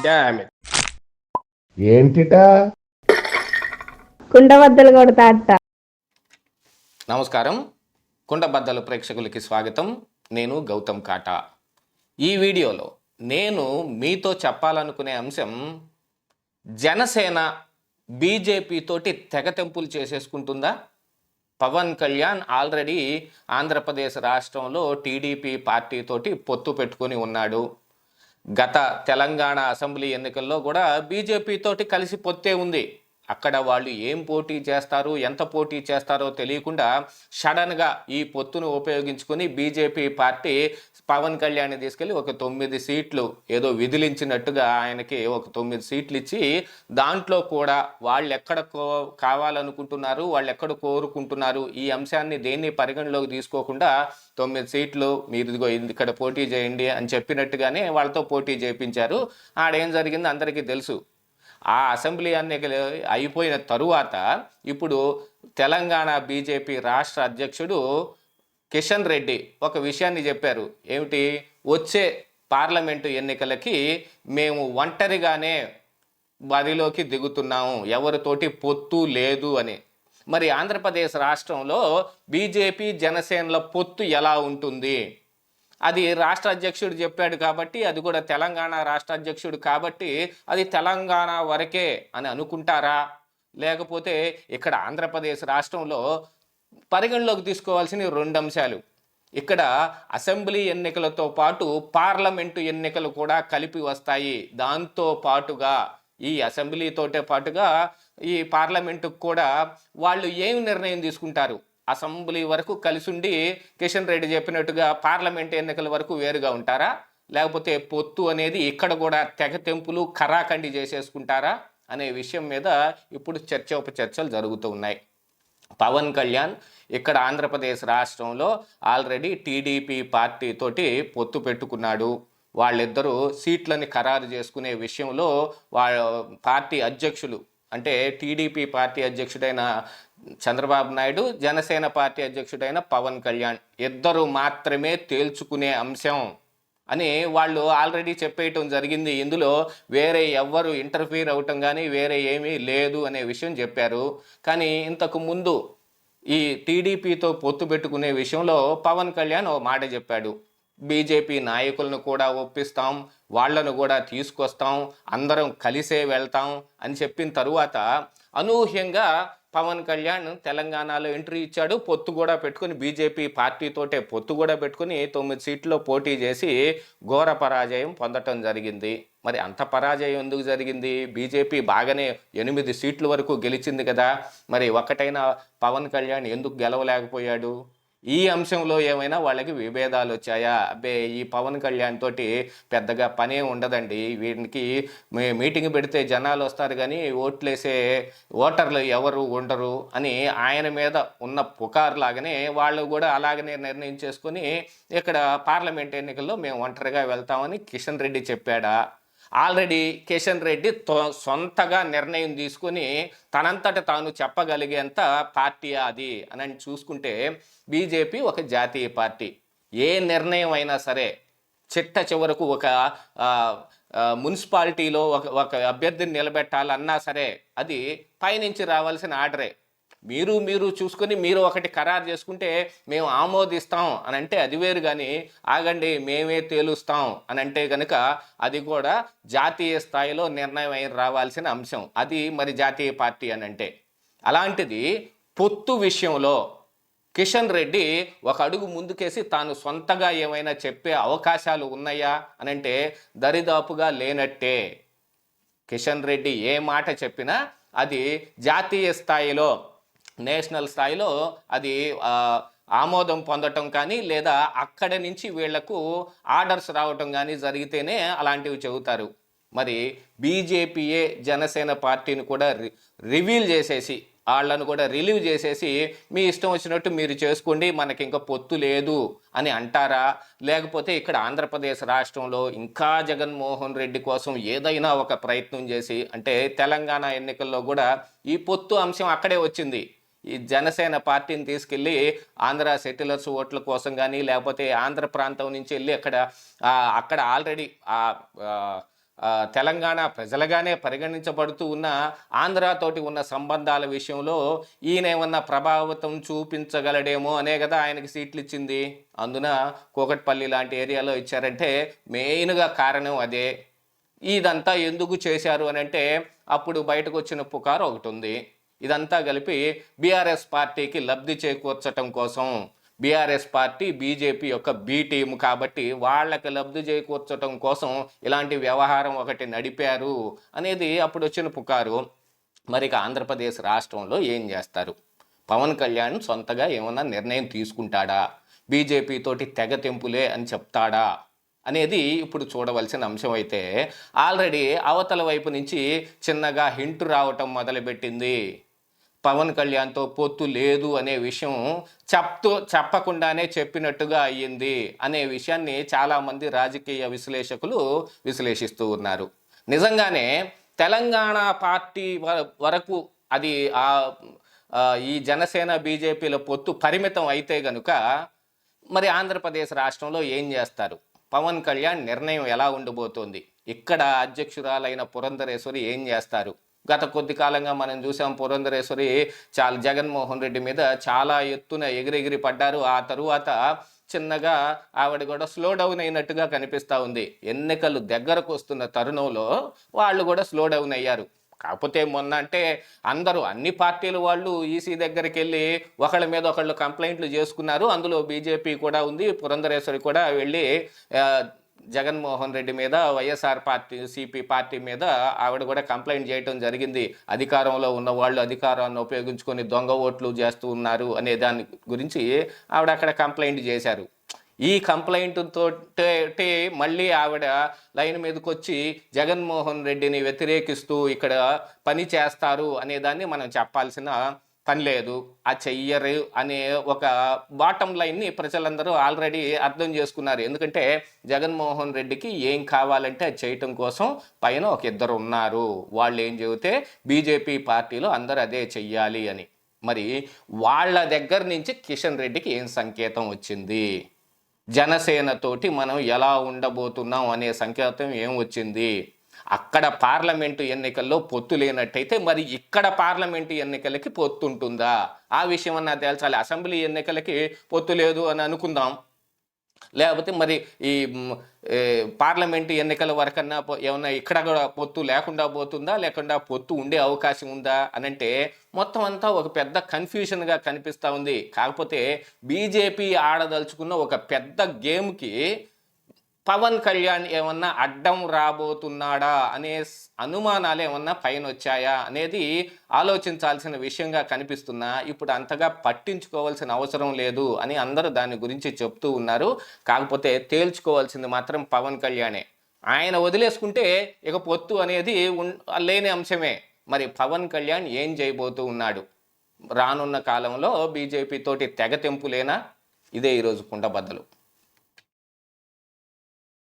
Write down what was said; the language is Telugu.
Damn it. ఏంటిటా కుండబద్దలు కొడతా అత్త. నమస్కారం, కుండబద్దలు ప్రేక్షకులకి స్వాగతం. నేను గౌతమ్ కాటా. ఈ వీడియోలో నేను మీతో చెప్పాలనుకునే అంశం, జనసేన బీజేపీ తోటి తెగతెంపులు చేసేసుకుంటుందా? పవన్ కళ్యాణ్ ఆల్రెడీ ఆంధ్రప్రదేశ్ రాష్ట్రంలో టీడీపీ పార్టీతోటి పొత్తు పెట్టుకొని ఉన్నాడు. గత తెలంగాణ అసెంబ్లీ ఎన్నికల్లో కూడా బీజేపీ తోటి కలిసి పొత్తే ఉంది. అక్కడ వాళ్ళు ఏం పోటీ చేస్తారు, ఎంత పోటీ చేస్తారో తెలియకుండా సడన్గా ఈ పొత్తును ఉపయోగించుకొని బీజేపీ పార్టీ పవన్ కళ్యాణ్ని తీసుకెళ్ళి ఒక 9 సీట్లు ఏదో విధిలించినట్టుగా ఆయనకి ఒక 9 సీట్లు ఇచ్చి, దాంట్లో కూడా వాళ్ళు ఎక్కడ కావాలనుకుంటున్నారు, వాళ్ళు ఎక్కడ కోరుకుంటున్నారు, ఈ అంశాన్ని దేన్ని పరిగణలోకి తీసుకోకుండా 9 సీట్లు మీరు ఇదిగో ఇక్కడ పోటీ చేయండి అని చెప్పినట్టుగానే వాళ్ళతో పోటీ చేయించారు. ఆడేం జరిగింది అందరికీ తెలుసు. ఆ అసెంబ్లీ ఎన్నికలు అయిపోయిన తరువాత ఇప్పుడు తెలంగాణ బీజేపీ రాష్ట్ర అధ్యక్షుడు కిషన్ రెడ్డి ఒక విషయాన్ని చెప్పారు. ఏమిటి? వచ్చే పార్లమెంటు ఎన్నికలకి మేము ఒంటరిగానే బరిలోకి దిగుతున్నాము, ఎవరితోటి పొత్తు లేదు అని. మరి ఆంధ్రప్రదేశ్ రాష్ట్రంలో బీజేపీ జనసేనల పొత్తు ఎలా ఉంటుంది? అది రాష్ట్ర అధ్యక్షుడు చెప్పాడు కాబట్టి, అది కూడా తెలంగాణ రాష్ట్ర అధ్యక్షుడు కాబట్టి అది తెలంగాణ వరకే అని అనుకుంటారా? లేకపోతే ఇక్కడ ఆంధ్రప్రదేశ్ రాష్ట్రంలో పరిగణలోకి తీసుకోవాల్సిన 2 అంశాలు. ఇక్కడ అసెంబ్లీ ఎన్నికలతో పాటు పార్లమెంటు ఎన్నికలు కూడా కలిపి వస్తాయి. దాంతో పాటుగా ఈ అసెంబ్లీతోటే పాటుగా ఈ పార్లమెంటుకు కూడా వాళ్ళు ఏం నిర్ణయం తీసుకుంటారు? అసెంబ్లీ వరకు కలిసుండి కిషన్ రెడ్డి చెప్పినట్టుగా పార్లమెంట్ ఎన్నికల వరకు వేరుగా ఉంటారా? లేకపోతే పొత్తు అనేది ఇక్కడ కూడా తెగతెంపులు ఖరాఖండి చేసేసుకుంటారా అనే విషయం మీద ఇప్పుడు చర్చోపచర్చలు జరుగుతూ ఉన్నాయి. పవన్ కళ్యాణ్ ఇక్కడ ఆంధ్రప్రదేశ్ రాష్ట్రంలో ఆల్రెడీ టీడీపీ పార్టీ తోటి పొత్తు పెట్టుకున్నాడు. వాళ్ళిద్దరూ సీట్లని ఖరారు చేసుకునే విషయంలో వాళ్ళ పార్టీ అధ్యక్షులు, అంటే టీడీపీ పార్టీ అధ్యక్షుడైన చంద్రబాబు నాయుడు, జనసేన పార్టీ అధ్యక్షుడైన పవన్ కళ్యాణ్ ఇద్దరు మాత్రమే తేల్చుకునే అంశం అని వాళ్ళు ఆల్రెడీ చెప్పేయటం జరిగింది. ఇందులో వేరే ఎవ్వరు ఇంటర్ఫీర్ అవటం కానీ వేరే ఏమీ లేదు అనే విషయం చెప్పారు. కానీ ఇంతకు ముందు ఈ టీడీపీతో పొత్తు పెట్టుకునే విషయంలో పవన్ కళ్యాణ్ ఓ మాట చెప్పాడు. బీజేపీ నాయకులను కూడా ఒప్పిస్తాం, వాళ్లను కూడా తీసుకొస్తాం, అందరం కలిసే వెళ్తాం అని చెప్పిన తరువాత అనూహ్యంగా పవన్ కళ్యాణ్ తెలంగాణలో ఎంట్రీ ఇచ్చాడు. పొత్తు కూడా పెట్టుకుని బీజేపీ పార్టీతోటే పొత్తు కూడా పెట్టుకుని 9 సీట్లో పోటీ చేసి ఘోర పరాజయం పొందటం జరిగింది. మరి అంత పరాజయం ఎందుకు జరిగింది? బీజేపీ బాగానే 8 సీట్ల వరకు గెలిచింది కదా, మరి ఒక్కటైనా పవన్ కళ్యాణ్ ఎందుకు గెలవలేకపోయాడు? ఈ అంశంలో ఏమైనా వాళ్ళకి విభేదాలు వచ్చాయా? అబ్బే, ఈ పవన్ కళ్యాణ్ తోటి పెద్దగా పనే ఉండదండి, వీరికి మీటింగ్ పెడితే జనాలు వస్తారు కానీ ఓట్లేసే ఓటర్లు ఎవరు ఉండరు అని ఆయన మీద ఉన్న పుకార్లాగానే వాళ్ళు కూడా అలాగనే నిర్ణయం చేసుకొని ఇక్కడ పార్లమెంట్ ఎన్నికల్లో మేము ఒంటరిగా వెళ్తామని కిషన్ రెడ్డి చెప్పాడా? ఆల్రెడీ కిషన్ రెడ్డి సొంతగా నిర్ణయం తీసుకుని తనంతట తాను చెప్పగలిగేంత పార్టీ అది అని చూసుకుంటే బీజేపీ ఒక జాతీయ పార్టీ. ఏ నిర్ణయం అయినా సరే చిట్ట చివరకు ఒక మున్సిపాలిటీలో ఒక అభ్యర్థిని నిలబెట్టాలన్నా సరే అది పైనుంచి రావాల్సిన ఆర్డరే. మీరు చూసుకొని మీరు ఒకటి ఖరారు చేసుకుంటే మేము ఆమోదిస్తాం అని అంటే అది వేరు, కానీ ఆగండి మేమే తేలుస్తాం అని అంటే కనుక అది కూడా జాతీయ స్థాయిలో నిర్ణయం అయి రావాల్సిన అంశం. అది మరి జాతీయ పార్టీ అని అంటే. అలాంటిది పొత్తు విషయంలో కిషన్ రెడ్డి ఒక అడుగు ముందుకేసి తాను సొంతగా ఏమైనా చెప్పే అవకాశాలు ఉన్నాయా అని అంటే దరిదాపుగా లేనట్టే. కిషన్ రెడ్డి ఏ మాట చెప్పినా అది జాతీయ స్థాయిలో, నేషనల్ స్థాయిలో అది ఆమోదం పొందటం కానీ లేదా అక్కడి నుంచి వీళ్లకు ఆర్డర్స్ రావటం కానీ జరిగితేనే అలాంటివి చెబుతారు. మరి బీజేపీయే జనసేన పార్టీని కూడా రివీల్ చేసేసి వాళ్ళను కూడా రిలీవ్ చేసేసి మీ ఇష్టం వచ్చినట్టు మీరు చేసుకోండి, మనకి ఇంకా పొత్తు లేదు అని అంటారా? లేకపోతే ఇక్కడ ఆంధ్రప్రదేశ్ రాష్ట్రంలో ఇంకా జగన్మోహన్ రెడ్డి కోసం ఏదైనా ఒక ప్రయత్నం చేసి, అంటే తెలంగాణ ఎన్నికల్లో కూడా ఈ పొత్తు అంశం అక్కడే వచ్చింది. ఈ జనసేన పార్టీని తీసుకెళ్ళి ఆంధ్ర సెటిలర్స్ ఓట్ల కోసం కానీ లేకపోతే ఆంధ్ర ప్రాంతం నుంచి వెళ్ళి అక్కడ ఆల్రెడీ తెలంగాణ ప్రజలుగానే పరిగణించబడుతూ ఉన్న ఆంధ్రాతోటి ఉన్న సంబంధాల విషయంలో ఈయన ఏమన్నా ప్రభావితం చూపించగలడేమో అనే కదా ఆయనకి సీట్లు ఇచ్చింది. అందున కూకట్పల్లి లాంటి ఏరియాలో ఇచ్చారంటే మెయిన్గా కారణం అదే. ఇదంతా ఎందుకు చేశారు అని అంటే అప్పుడు బయటకు వచ్చిన పుకారు ఒకటి ఉంది. ఇదంతా కలిపి బీఆర్ఎస్ పార్టీకి లబ్ధి చేకూర్చటం కోసం, బీఆర్ఎస్ పార్టీ బీజేపీ యొక్క బి టీము కాబట్టి వాళ్ళకి లబ్ధి చేకూర్చటం కోసం ఇలాంటి వ్యవహారం ఒకటి నడిపారు అనేది అప్పుడు వచ్చిన పుకారు. మరి ఇక ఆంధ్రప్రదేశ్ రాష్ట్రంలో ఏం చేస్తారు? పవన్ కళ్యాణ్ సొంతగా ఏమన్నా నిర్ణయం తీసుకుంటాడా? బీజేపీ తోటి తెగ తెంపులే అని చెప్తాడా అనేది ఇప్పుడు చూడవలసిన అంశం. అయితే ఆల్రెడీ అవతల వైపు నుంచి చిన్నగా హింట్ రావటం మొదలుపెట్టింది. పవన్ కళ్యాణ్తో పొత్తు లేదు అనే విషయం చెప్పకుండానే చెప్పినట్టుగా అయ్యింది అనే విషయాన్ని చాలామంది రాజకీయ విశ్లేషకులు విశ్లేషిస్తూ ఉన్నారు. నిజంగానే తెలంగాణ పార్టీ వరకు అది ఈ జనసేన బీజేపీల పొత్తు పరిమితం అయితే గనుక మరి ఆంధ్రప్రదేశ్ రాష్ట్రంలో ఏం చేస్తారు? పవన్ కళ్యాణ్ నిర్ణయం ఎలా ఉండబోతోంది? ఇక్కడ అధ్యక్షురాలైన పురంధరేశ్వరి ఏం చేస్తారు? గత కొద్ది కాలంగా మనం చూసాం, పురంధరేశ్వరి జగన్మోహన్ రెడ్డి మీద చాలా ఎత్తున ఎగిరెగిరి పడ్డారు. ఆ తరువాత చిన్నగా ఆవిడ కూడా స్లో డౌన్ అయినట్టుగా కనిపిస్తూ ఉంది. ఎన్నికలు దగ్గరకు వస్తున్న తరుణంలో వాళ్ళు కూడా స్లో డౌన్ అయ్యారు. కాకపోతే మొన్న అంటే అందరూ అన్ని పార్టీల వాళ్ళు ఈసీ దగ్గరికి వెళ్ళి ఒకళ్ళ మీద ఒకళ్ళు కంప్లైంట్లు చేసుకున్నారు. అందులో బీజేపీ కూడా ఉంది. పురంధరేశ్వరి కూడా వెళ్ళి జగన్మోహన్ రెడ్డి మీద, వైఎస్ఆర్ పార్టీ సిపి పార్టీ మీద ఆవిడ కూడా కంప్లైంట్ చేయడం జరిగింది. అధికారంలో ఉన్న వాళ్ళు అధికారాన్ని ఉపయోగించుకొని దొంగ ఓట్లు చేస్తూ ఉన్నారు అనే దాని గురించి ఆవిడ అక్కడ కంప్లైంట్ చేశారు. ఈ కంప్లైంట్ తోటి మళ్ళీ ఆవిడ లైన్ మీదకి వచ్చి జగన్మోహన్ రెడ్డిని వ్యతిరేకిస్తూ ఇక్కడ పని చేస్తారు అనే దాన్ని మనం చెప్పాల్సిన పని లేదు. ఆ చెయ్యరు అనే ఒక బాటం లైన్ని ప్రజలందరూ ఆల్రెడీ అర్థం చేసుకున్నారు. ఎందుకంటే జగన్మోహన్ రెడ్డికి ఏం కావాలంటే అది చేయటం కోసం పైన ఒక ఇద్దరు ఉన్నారు. వాళ్ళు ఏం చెబితే బీజేపీ పార్టీలో అందరూ అదే చెయ్యాలి అని. మరి వాళ్ళ దగ్గర నుంచి కిషన్ రెడ్డికి ఏం సంకేతం వచ్చింది? జనసేనతోటి మనం ఎలా ఉండబోతున్నాం అనే సంకేతం ఏం వచ్చింది? అక్కడ పార్లమెంటు ఎన్నికల్లో పొత్తు లేనట్టయితే మరి ఇక్కడ పార్లమెంటు ఎన్నికలకి పొత్తు ఉంటుందా? ఆ విషయం అన్నా తేల్చాలి. అసెంబ్లీ ఎన్నికలకి పొత్తు లేదు అని అనుకుందాం, లేకపోతే మరి ఈ పార్లమెంటు ఎన్నికల వరకన్నా ఏమన్నా ఇక్కడ కూడా పొత్తు లేకుండా పోతుందా, లేకుండా పొత్తు ఉండే అవకాశం ఉందా అని అంటే మొత్తం అంతా ఒక పెద్ద కన్ఫ్యూషన్గా కనిపిస్తూ ఉంది. కాకపోతే బీజేపీ ఆడదలుచుకున్న ఒక పెద్ద గేమ్కి పవన్ కళ్యాణ్ ఏమన్నా అడ్డం రాబోతున్నాడా అనే అనుమానాలు ఏమన్నా పైన వచ్చాయా అనేది ఆలోచించాల్సిన విషయంగా కనిపిస్తున్నా ఇప్పుడు అంతగా పట్టించుకోవాల్సిన అవసరం లేదు అని అందరూ దాని గురించి చెప్తూ ఉన్నారు. కాకపోతే తేల్చుకోవాల్సింది మాత్రం పవన్ కళ్యాణే. ఆయన వదిలేసుకుంటే ఇక పొత్తు అనేది లేని అంశమే. మరి పవన్ కళ్యాణ్ ఏం చేయబోతూ ఉన్నాడు? రానున్న కాలంలో బీజేపీ తోటి తెగ తెంపులేనా? ఇదే ఈరోజు కుండబద్దలు.